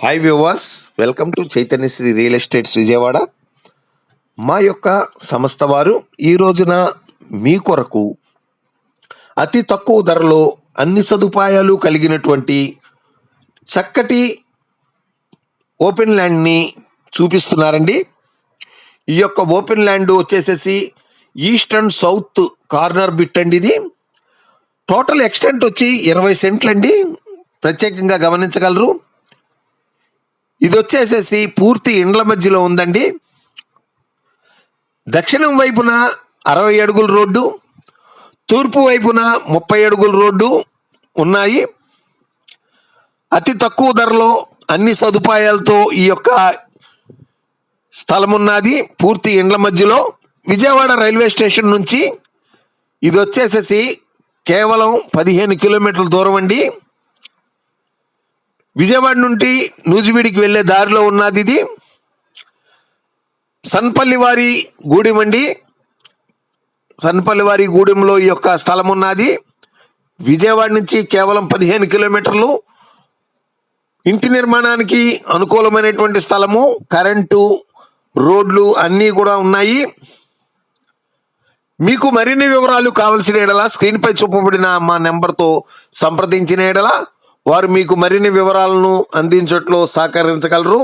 Hi viewers, welcome to Chaitanyasri real estates Vijayawada. మా యొక్క సంస్థ వారు ఈ రోజున మీ కొరకు అతి తక్కువ ధరలో అన్ని సదుపాయాలు కలిగినటువంటి చక్కటి ఓపెన్ ల్యాండ్ని చూపిస్తున్నారండి. ఈ యొక్క ఓపెన్ ల్యాండ్ వచ్చేసేసి east and south corner bit అండి. ఇది టోటల్ ఎక్స్టెంట్ వచ్చి 20 సెంట్లు అండి. ప్రత్యేకంగా గమనించగలరు. ఇది వచ్చేసేసి పూర్తి ఇండ్ల మధ్యలో ఉందండి. దక్షిణం వైపున 60 అడుగుల రోడ్డు, తూర్పు వైపున 30 అడుగుల రోడ్డు ఉన్నాయి. అతి తక్కువ ధరలో అన్ని సదుపాయాలతో ఈ యొక్క స్థలం ఉన్నది. పూర్తి ఇండ్ల మధ్యలో విజయవాడ రైల్వే స్టేషన్ నుంచి ఇది వచ్చేసేసి కేవలం 15 కిలోమీటర్ల దూరం అండి. విజయవాడ నుండి నూజివీడికి వెళ్ళే దారిలో ఉన్నది. ఇది సన్పల్లివారి గూడెం అండి. సన్పల్లివారి గూడెంలో ఈ యొక్క స్థలం ఉన్నది. విజయవాడ నుంచి కేవలం 15 కిలోమీటర్లు. ఇంటి నిర్మాణానికి అనుకూలమైనటువంటి స్థలము, కరెంటు, రోడ్లు అన్నీ కూడా ఉన్నాయి. మీకు మరిన్ని వివరాలు కావలసిన ఎడల స్క్రీన్పై చూపబడిన మా నెంబర్తో సంప్రదించిన ఎడల వారు మీకు మరిన్ని వివరాలను అందించట్లో సహకరించగలరు.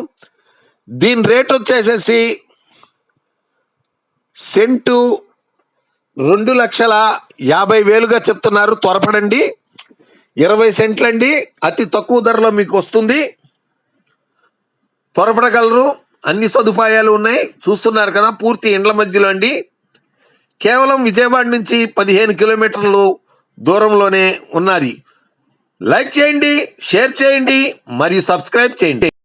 దీని రేట్ వచ్చేసేసి సెంటు 2,50,000 చెప్తున్నారు. త్వరపడండి. 20 సెంట్లు అండి. అతి తక్కువ ధరలో మీకు వస్తుంది. త్వరపడగలరు. అన్ని సదుపాయాలు ఉన్నాయి. చూస్తున్నారు కదా, పూర్తి ఇండ్ల మధ్యలో అండి. కేవలం విజయవాడ నుంచి 15 కిలోమీటర్లు దూరంలోనే ఉన్నది. లైక్ చేయండి, షేర్ చేయండి మరియు సబ్స్క్రైబ్ చేయండి.